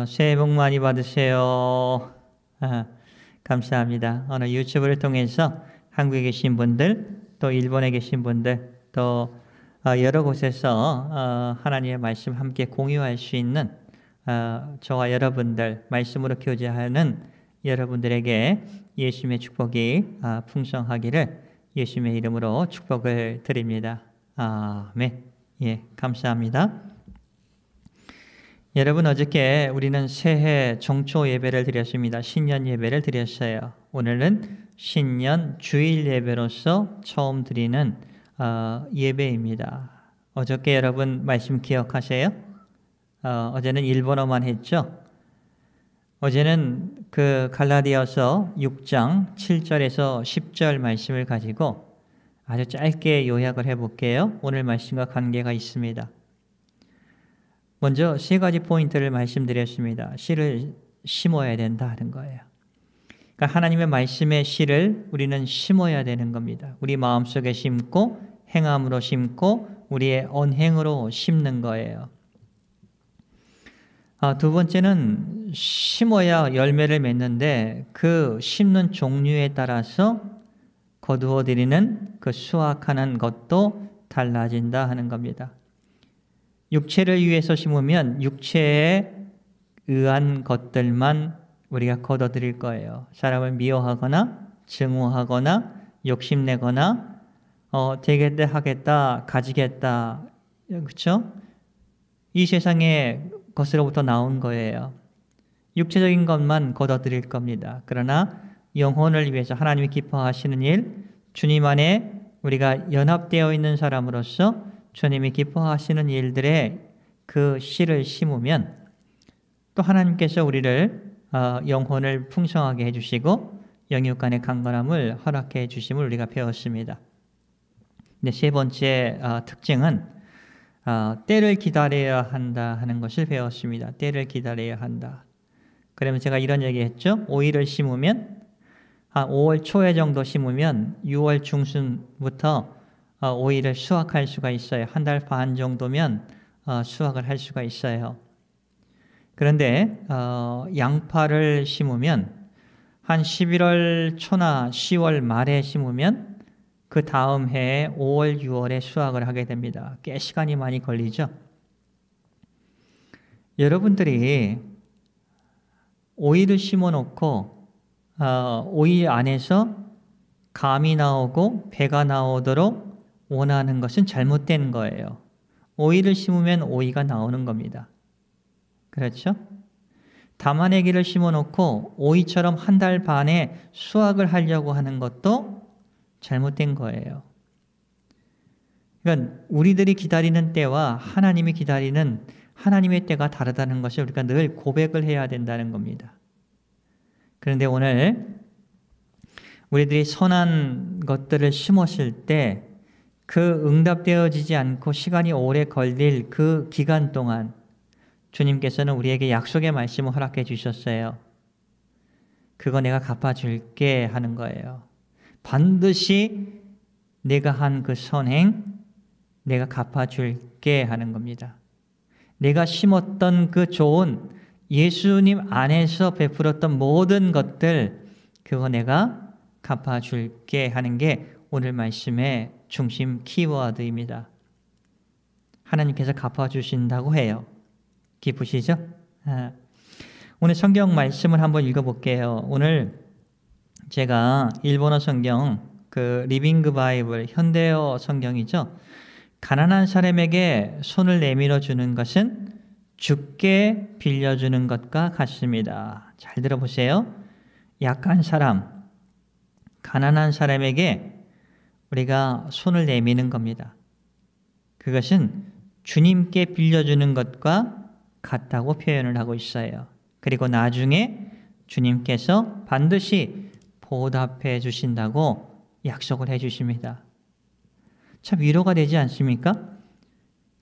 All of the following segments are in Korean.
새해 복 많이 받으세요. 감사합니다. 오늘 유튜브를 통해서 한국에 계신 분들, 또 일본에 계신 분들, 또 여러 곳에서 하나님의 말씀 함께 공유할 수 있는 저와 여러분들, 말씀으로 교제하는 여러분들에게 예수님의 축복이 풍성하기를 예수님의 이름으로 축복을 드립니다. 아멘. 예, 감사합니다. 여러분, 어저께 우리는 새해 정초 예배를 드렸습니다. 신년 예배를 드렸어요. 오늘은 신년 주일 예배로서 처음 드리는 예배입니다. 어저께 여러분 말씀 기억하세요? 어제는 일본어만 했죠? 어제는 그 갈라디아서 6장 7절에서 10절 말씀을 가지고 아주 짧게 요약을 해볼게요. 오늘 말씀과 관계가 있습니다. 먼저 세 가지 포인트를 말씀드렸습니다. 씨를 심어야 된다 하는 거예요. 그러니까 하나님의 말씀의 씨를 우리는 심어야 되는 겁니다. 우리 마음속에 심고 행함으로 심고 우리의 언행으로 심는 거예요. 두 번째는 심어야 열매를 맺는데 그 심는 종류에 따라서 거두어들이는 그 수확하는 것도 달라진다 하는 겁니다. 육체를 위해서 심으면 육체에 의한 것들만 우리가 거둬들일 거예요. 사람을 미워하거나 증오하거나 욕심내거나 되겠다 하겠다 가지겠다, 그렇죠? 이 세상의 것으로부터 나온 거예요. 육체적인 것만 거둬들일 겁니다. 그러나 영혼을 위해서 하나님이 기뻐하시는 일, 주님 안에 우리가 연합되어 있는 사람으로서 주님이 기뻐하시는 일들에 그 씨를 심으면 또 하나님께서 우리를 영혼을 풍성하게 해주시고 영육 간의 강건함을 허락해 주심을 우리가 배웠습니다. 근데 세 번째 특징은 때를 기다려야 한다 하는 것을 배웠습니다. 때를 기다려야 한다. 그러면 제가 이런 얘기했죠. 오이를 심으면 한 5월 초에 정도 심으면 6월 중순부터 오이를 수확할 수가 있어요. 한 달 반 정도면 수확을 할 수가 있어요. 그런데 양파를 심으면 한 11월 초나 10월 말에 심으면 그 다음 해에 5월, 6월에 수확을 하게 됩니다. 꽤 시간이 많이 걸리죠. 여러분들이 오이를 심어놓고 오이 안에서 감이 나오고 배가 나오도록 원하는 것은 잘못된 거예요. 오이를 심으면 오이가 나오는 겁니다. 그렇죠? 담아내기를 심어놓고 오이처럼 한 달 반에 수확을 하려고 하는 것도 잘못된 거예요. 그러니까 우리들이 기다리는 때와 하나님이 기다리는 하나님의 때가 다르다는 것을 우리가 늘 고백을 해야 된다는 겁니다. 그런데 오늘 우리들이 선한 것들을 심었을 때 그 응답되어지지 않고 시간이 오래 걸릴 그 기간 동안 주님께서는 우리에게 약속의 말씀을 허락해 주셨어요. 그거 내가 갚아줄게 하는 거예요. 반드시 내가 한 그 선행 내가 갚아줄게 하는 겁니다. 내가 심었던 그 좋은 예수님 안에서 베풀었던 모든 것들 그거 내가 갚아줄게 하는 게 오늘 말씀의 중심 키워드입니다. 하나님께서 갚아주신다고 해요. 기쁘시죠? 오늘 성경 말씀을 한번 읽어볼게요. 오늘 제가 일본어 성경, 그 리빙그 바이블, 현대어 성경이죠. 가난한 사람에게 손을 내밀어 주는 것은 주께 빌려주는 것과 같습니다. 잘 들어보세요. 약한 사람, 가난한 사람에게 우리가 손을 내미는 겁니다. 그것은 주님께 빌려주는 것과 같다고 표현을 하고 있어요. 그리고 나중에 주님께서 반드시 보답해 주신다고 약속을 해 주십니다. 참 위로가 되지 않습니까?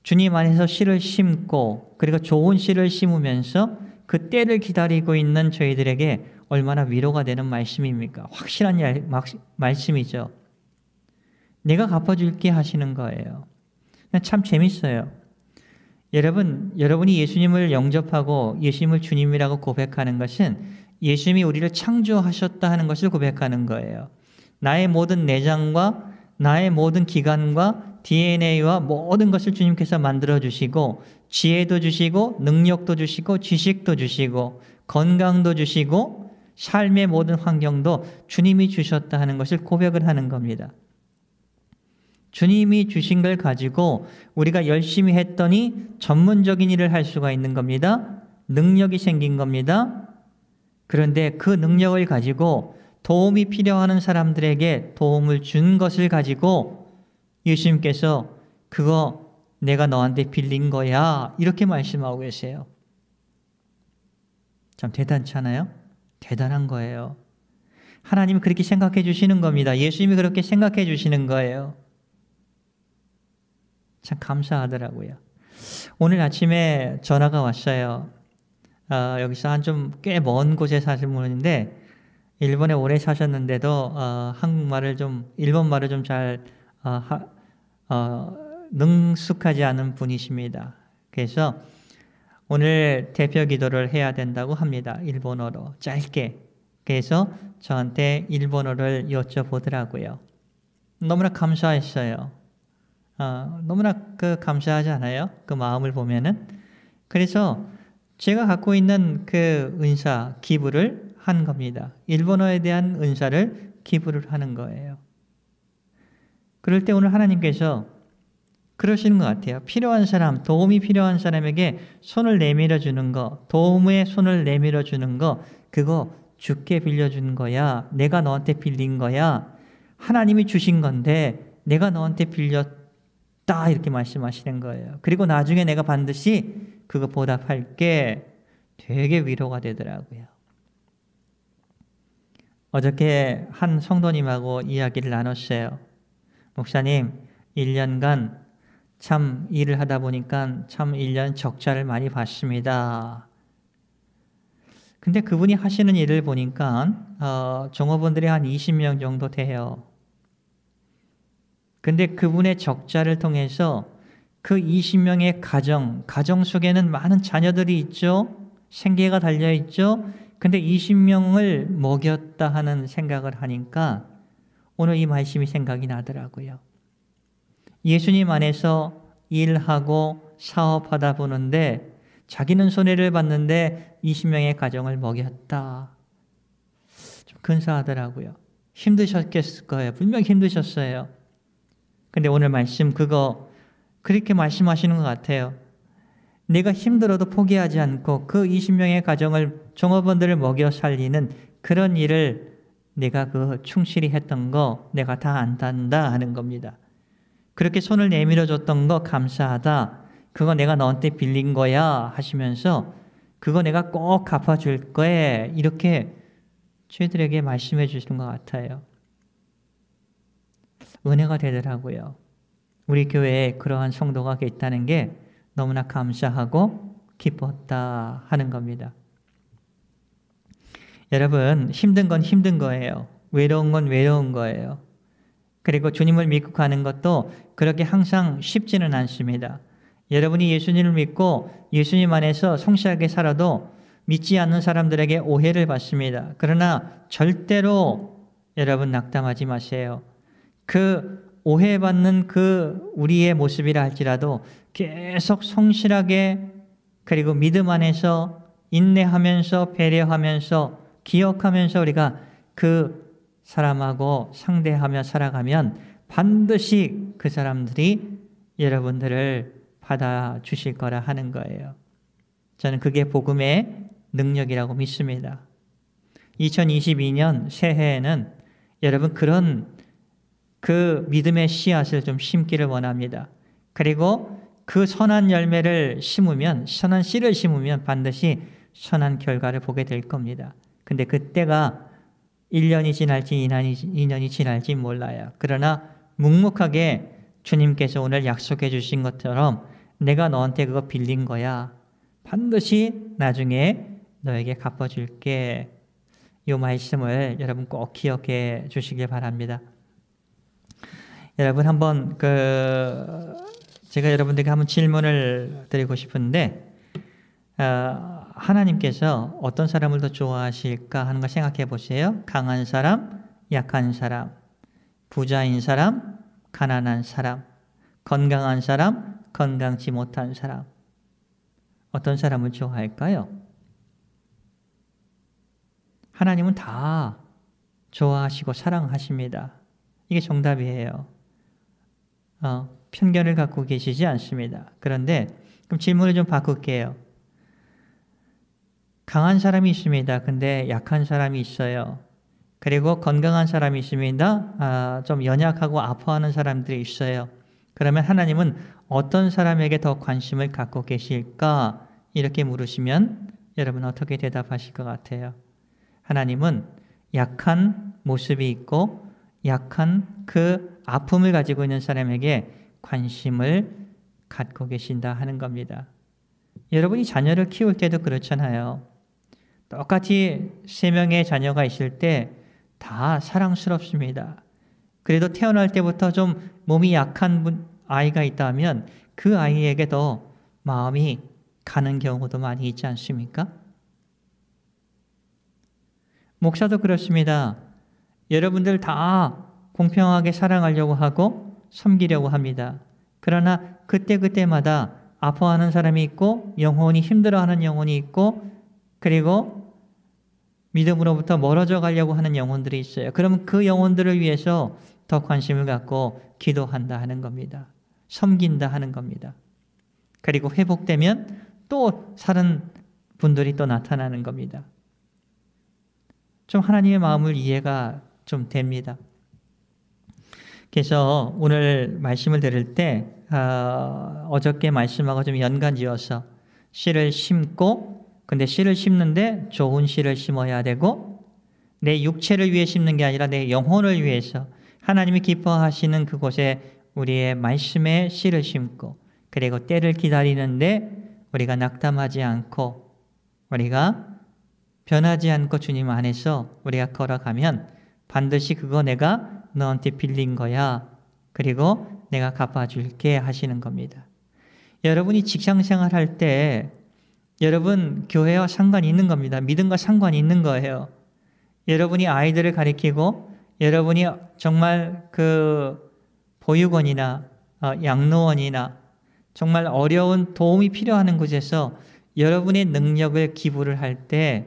주님 안에서 씨를 심고 그리고 좋은 씨를 심으면서 그 때를 기다리고 있는 저희들에게 얼마나 위로가 되는 말씀입니까? 확실한 말씀이죠. 내가 갚아줄게 하시는 거예요. 참 재밌어요. 여러분이 예수님을 영접하고 예수님을 주님이라고 고백하는 것은 예수님이 우리를 창조하셨다 하는 것을 고백하는 거예요. 나의 모든 내장과 나의 모든 기관과 DNA와 모든 것을 주님께서 만들어 주시고 지혜도 주시고 능력도 주시고 지식도 주시고 건강도 주시고 삶의 모든 환경도 주님이 주셨다 하는 것을 고백을 하는 겁니다. 주님이 주신 걸 가지고 우리가 열심히 했더니 전문적인 일을 할 수가 있는 겁니다. 능력이 생긴 겁니다. 그런데 그 능력을 가지고 도움이 필요한 사람들에게 도움을 준 것을 가지고 예수님께서 그거 내가 너한테 빌린 거야 이렇게 말씀하고 계세요. 참 대단치 않아요? 대단한 거예요. 하나님이 그렇게 생각해 주시는 겁니다. 예수님이 그렇게 생각해 주시는 거예요. 참 감사하더라고요. 오늘 아침에 전화가 왔어요. 여기서 한 좀 꽤 먼 곳에 사시는 분인데 일본에 오래 사셨는데도 한국말을 좀 일본말을 좀 잘 능숙하지 않은 분이십니다. 그래서 오늘 대표 기도를 해야 된다고 합니다. 일본어로 짧게. 그래서 저한테 일본어를 여쭤보더라고요. 너무나 감사했어요. 너무나 감사하지 않아요? 그 마음을 보면은. 그래서 제가 갖고 있는 그 은사, 기부를 한 겁니다. 일본어에 대한 은사를 기부를 하는 거예요. 그럴 때 오늘 하나님께서 그러시는 것 같아요. 필요한 사람, 도움이 필요한 사람에게 손을 내밀어 주는 거, 도움의 손을 내밀어 주는 거, 그거 주께 빌려준 거야. 내가 너한테 빌린 거야. 하나님이 주신 건데 내가 너한테 빌렸다 이렇게 말씀하시는 거예요. 그리고 나중에 내가 반드시 그거 보답할게. 되게 위로가 되더라고요. 어저께 한 성도님하고 이야기를 나눴어요. 목사님, 1년간 참 일을 하다 보니까 참 1년 적자를 많이 봤습니다. 근데 그분이 하시는 일을 보니까 종업원들이 한 20명 정도 돼요. 근데 그분의 적자를 통해서 그 20명의 가정 속에는 많은 자녀들이 있죠. 생계가 달려있죠. 근데 20명을 먹였다 하는 생각을 하니까 오늘 이 말씀이 생각이 나더라고요. 예수님 안에서 일하고 사업하다 보는데 자기는 손해를 봤는데 20명의 가정을 먹였다. 좀 근사하더라고요. 힘드셨겠을 거예요. 분명히 힘드셨어요. 근데 오늘 말씀 그거 그렇게 말씀하시는 것 같아요. 내가 힘들어도 포기하지 않고 그 20명의 가정을 종업원들을 먹여 살리는 그런 일을 내가 충실히 했던 거 내가 다 안단다 하는 겁니다. 그렇게 손을 내밀어 줬던 거 감사하다. 그거 내가 너한테 빌린 거야 하시면서 그거 내가 꼭 갚아줄 거에 이렇게 저희들에게 말씀해 주시는 것 같아요. 은혜가 되더라고요. 우리 교회에 그러한 성도가 있다는 게 너무나 감사하고 기뻤다 하는 겁니다. 여러분, 힘든 건 힘든 거예요. 외로운 건 외로운 거예요. 그리고 주님을 믿고 가는 것도 그렇게 항상 쉽지는 않습니다. 여러분이 예수님을 믿고 예수님 안에서 성실하게 살아도 믿지 않는 사람들에게 오해를 받습니다. 그러나 절대로 여러분 낙담하지 마세요. 그 오해받는 그 우리의 모습이라 할지라도 계속 성실하게 그리고 믿음 안에서 인내하면서 배려하면서 기억하면서 우리가 그 사람하고 상대하며 살아가면 반드시 그 사람들이 여러분들을 받아주실 거라 하는 거예요. 저는 그게 복음의 능력이라고 믿습니다. 2022년 새해에는 여러분 그런 그 믿음의 씨앗을 좀 심기를 원합니다. 그리고 그 선한 열매를 심으면, 선한 씨를 심으면 반드시 선한 결과를 보게 될 겁니다. 근데 그때가 1년이 지날지 2년이 지날지 몰라요. 그러나 묵묵하게 주님께서 오늘 약속해 주신 것처럼 내가 너한테 그거 빌린 거야. 반드시 나중에 너에게 갚아줄게. 이 말씀을 여러분 꼭 기억해 주시길 바랍니다. 여러분 한번 제가 여러분들에게 한번 질문을 드리고 싶은데 하나님께서 어떤 사람을 더 좋아하실까 하는 걸 생각해 보세요. 강한 사람, 약한 사람, 부자인 사람, 가난한 사람, 건강한 사람, 건강치 못한 사람. 어떤 사람을 좋아할까요? 하나님은 다 좋아하시고 사랑하십니다. 이게 정답이에요. 편견을 갖고 계시지 않습니다. 그런데 그럼 질문을 좀 바꿀게요. 강한 사람이 있습니다. 근데 약한 사람이 있어요. 그리고 건강한 사람이 있습니다. 좀 연약하고 아파하는 사람들이 있어요. 그러면 하나님은 어떤 사람에게 더 관심을 갖고 계실까? 이렇게 물으시면 여러분 어떻게 대답하실 것 같아요? 하나님은 약한 모습이 있고 약한 그 아픔을 가지고 있는 사람에게 관심을 갖고 계신다 하는 겁니다. 여러분이 자녀를 키울 때도 그렇잖아요. 똑같이 3명의 자녀가 있을 때 다 사랑스럽습니다. 그래도 태어날 때부터 좀 몸이 약한 아이가 있다면 그 아이에게 더 마음이 가는 경우도 많이 있지 않습니까? 목사도 그렇습니다. 여러분들 다 공평하게 사랑하려고 하고 섬기려고 합니다. 그러나 그때마다 아파하는 사람이 있고 영혼이 힘들어하는 영혼이 있고 그리고 믿음으로부터 멀어져 가려고 하는 영혼들이 있어요. 그러면 그 영혼들을 위해서 더 관심을 갖고 기도한다 하는 겁니다. 섬긴다 하는 겁니다. 그리고 회복되면 또 다른 분들이 또 나타나는 겁니다. 좀 하나님의 마음을 이해가 좀 됩니다. 그래서 오늘 말씀을 들을 때 어저께 말씀하고 좀 연관지어서 씨를 심고 근데 씨를 심는데 좋은 씨를 심어야 되고 내 육체를 위해 심는 게 아니라 내 영혼을 위해서 하나님이 기뻐하시는 그곳에 우리의 말씀에 씨를 심고 그리고 때를 기다리는데 우리가 낙담하지 않고 우리가 변하지 않고 주님 안에서 우리가 걸어가면 반드시 그거 내가 너한테 빌린 거야. 그리고 내가 갚아줄게 하시는 겁니다. 여러분이 직장생활 할 때 여러분 교회와 상관이 있는 겁니다. 믿음과 상관이 있는 거예요. 여러분이 아이들을 가리키고 여러분이 정말 그 보육원이나 양로원이나 정말 어려운 도움이 필요한 곳에서 여러분의 능력을 기부를 할 때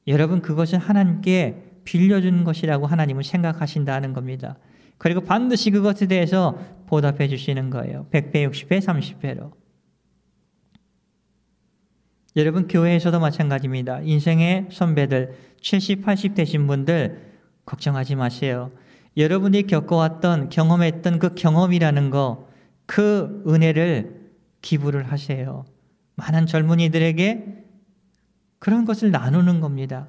여러분 그것은 하나님께 빌려준 것이라고 하나님은 생각하신다는 겁니다. 그리고 반드시 그것에 대해서 보답해 주시는 거예요. 100배, 60배, 30배로. 여러분 교회에서도 마찬가지입니다. 인생의 선배들 70, 80 되신 분들 걱정하지 마세요. 여러분이 겪어왔던 경험했던 그 경험이라는 거 그 은혜를 기부를 하세요. 많은 젊은이들에게 그런 것을 나누는 겁니다.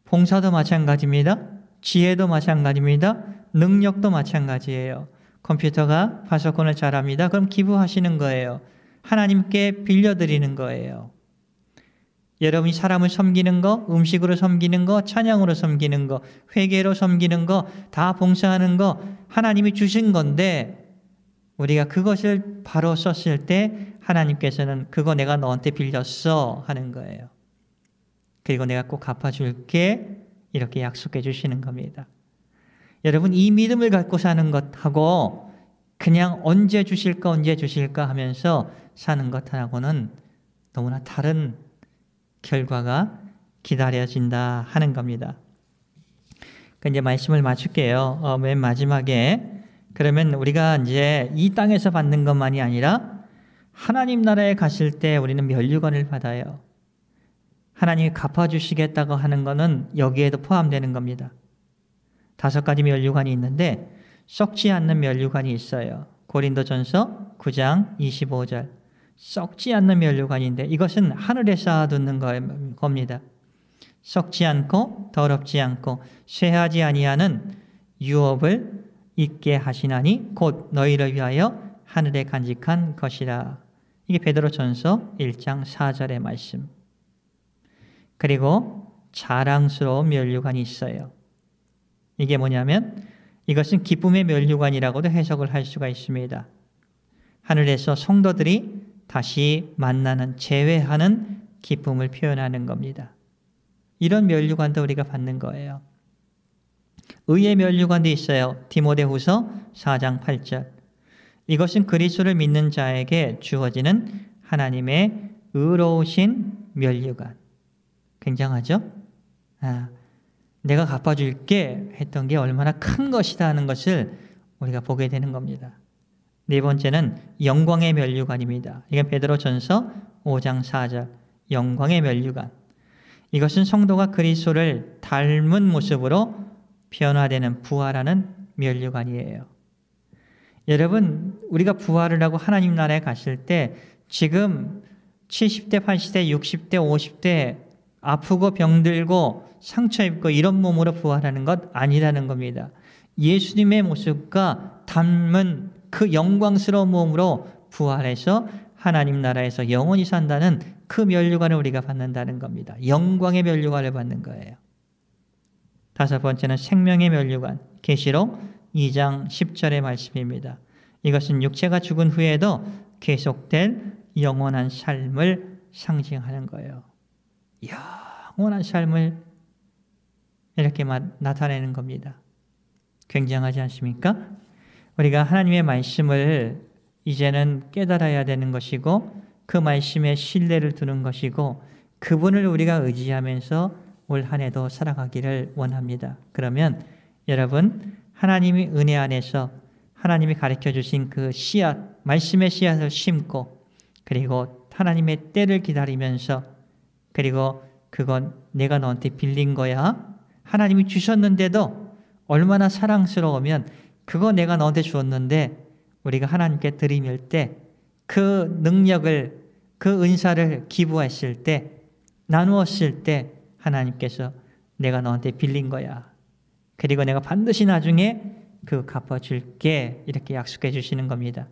봉사도 마찬가지입니다. 지혜도 마찬가지입니다. 능력도 마찬가지예요. 컴퓨터가 파소콘을 잘합니다. 그럼 기부하시는 거예요. 하나님께 빌려드리는 거예요. 여러분이 사람을 섬기는 거, 음식으로 섬기는 거, 찬양으로 섬기는 거, 회개로 섬기는 거, 다 봉사하는 거 하나님이 주신 건데 우리가 그것을 바로 썼을 때 하나님께서는 그거 내가 너한테 빌렸어 하는 거예요. 그리고 내가 꼭 갚아줄게 이렇게 약속해 주시는 겁니다. 여러분 이 믿음을 갖고 사는 것하고 그냥 언제 주실까 하면서 사는 것하고는 너무나 다른 결과가 기다려진다 하는 겁니다. 이제 말씀을 마칠게요. 맨 마지막에 그러면 우리가 이제 이 땅에서 받는 것만이 아니라 하나님 나라에 갔을 때 우리는 면류관을 받아요. 하나님이 갚아주시겠다고 하는 것은 여기에도 포함되는 겁니다. 5가지 면류관이 있는데 썩지 않는 면류관이 있어요. 고린도전서 9장 25절. 썩지 않는 면류관인데 이것은 하늘에 쌓아두는 겁니다. 썩지 않고 더럽지 않고 쇠하지 아니하는 유업을 있게 하시나니 곧 너희를 위하여 하늘에 간직한 것이라. 이게 베드로전서 1장 4절의 말씀. 그리고 자랑스러운 면류관이 있어요. 이게 뭐냐면 이것은 기쁨의 면류관이라고도 해석을 할 수가 있습니다. 하늘에서 성도들이 다시 만나는, 재회하는 기쁨을 표현하는 겁니다. 이런 면류관도 우리가 받는 거예요. 의의 면류관도 있어요. 디모데후서 4장 8절. 이것은 그리스도를 믿는 자에게 주어지는 하나님의 의로우신 면류관. 굉장하죠? 내가 갚아줄게 했던 게 얼마나 큰 것이다 하는 것을 우리가 보게 되는 겁니다. 네 번째는 영광의 면류관입니다. 이게 베드로전서 5장 4절. 영광의 면류관. 이것은 성도가 그리스도를 닮은 모습으로 변화되는, 부활하는 면류관이에요. 여러분, 우리가 부활을 하고 하나님 나라에 갔을 때 지금 70대, 80대, 60대, 50대 아프고 병들고 상처 입고 이런 몸으로 부활하는 것 아니라는 겁니다. 예수님의 모습과 닮은 그 영광스러운 몸으로 부활해서 하나님 나라에서 영원히 산다는 그 면류관을 우리가 받는다는 겁니다. 영광의 면류관을 받는 거예요. 다섯 번째는 생명의 면류관. 계시록 2장 10절의 말씀입니다. 이것은 육체가 죽은 후에도 계속될 영원한 삶을 상징하는 거예요. 영원한 삶을 이렇게 나타내는 겁니다. 굉장하지 않습니까? 우리가 하나님의 말씀을 이제는 깨달아야 되는 것이고 그 말씀에 신뢰를 두는 것이고 그분을 우리가 의지하면서 올 한 해도 살아가기를 원합니다. 그러면 여러분, 하나님의 은혜 안에서 하나님이 가르쳐 주신 그 씨앗, 말씀의 씨앗을 심고 그리고 하나님의 때를 기다리면서 그리고 그건 내가 너한테 빌린 거야. 하나님이 주셨는데도 얼마나 사랑스러우면 그거 내가 너한테 주었는데 우리가 하나님께 드릴 때 그 능력을, 그 은사를 기부했을 때, 나누었을 때 하나님께서 내가 너한테 빌린 거야. 그리고 내가 반드시 나중에 그 갚아줄게. 이렇게 약속해 주시는 겁니다.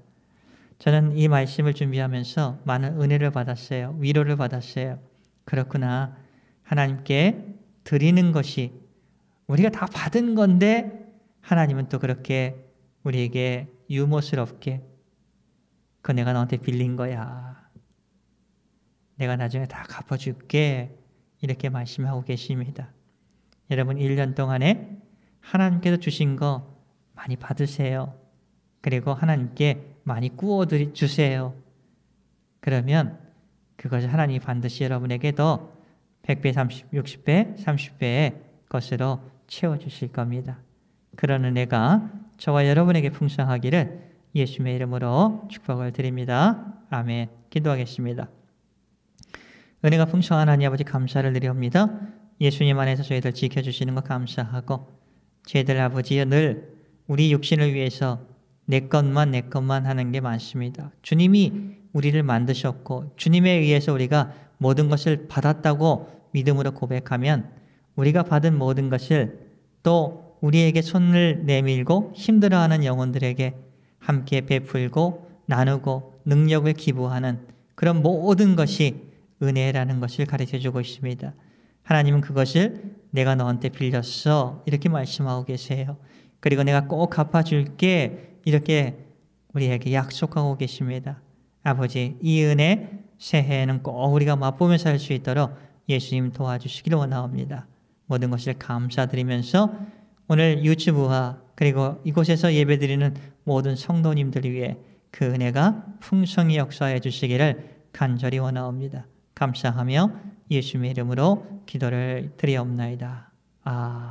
저는 이 말씀을 준비하면서 많은 은혜를 받았어요. 위로를 받았어요. 그렇구나. 하나님께 드리는 것이 우리가 다 받은 건데 하나님은 또 그렇게 우리에게 유머스럽게 그거 내가 너한테 빌린 거야. 내가 나중에 다 갚아줄게. 이렇게 말씀하고 계십니다. 여러분 1년 동안에 하나님께서 주신 거 많이 받으세요. 그리고 하나님께 많이 구워주세요. 그러면 그것을 하나님이 반드시 여러분에게도 100배, 60배, 30배의 것으로 채워주실 겁니다. 그런 은혜가 저와 여러분에게 풍성하기를 예수님의 이름으로 축복을 드립니다. 아멘. 기도하겠습니다. 은혜가 풍성한 하나님 아버지 감사를 드리옵니다. 예수님 안에서 저희들 지켜주시는 것 감사하고 저희들 아버지여 늘 우리 육신을 위해서 내 것만 하는 게 많습니다. 주님이 우리를 만드셨고 주님에 의해서 우리가 모든 것을 받았다고 믿음으로 고백하면 우리가 받은 모든 것을 또 우리에게 손을 내밀고 힘들어하는 영혼들에게 함께 베풀고 나누고 능력을 기부하는 그런 모든 것이 은혜라는 것을 가르쳐주고 있습니다. 하나님은 그것을 내가 너한테 빌렸어 이렇게 말씀하고 계세요. 그리고 내가 꼭 갚아줄게 이렇게 우리에게 약속하고 계십니다. 아버지, 이 은혜 새해에는 꼭 우리가 맛보면서 살 수 있도록 예수님 도와주시기를 원하옵니다. 모든 것을 감사드리면서 오늘 유튜브와 그리고 이곳에서 예배드리는 모든 성도님들 위해 그 은혜가 풍성히 역사해 주시기를 간절히 원하옵니다. 감사하며 예수님의 이름으로 기도를 드리옵나이다. 아멘.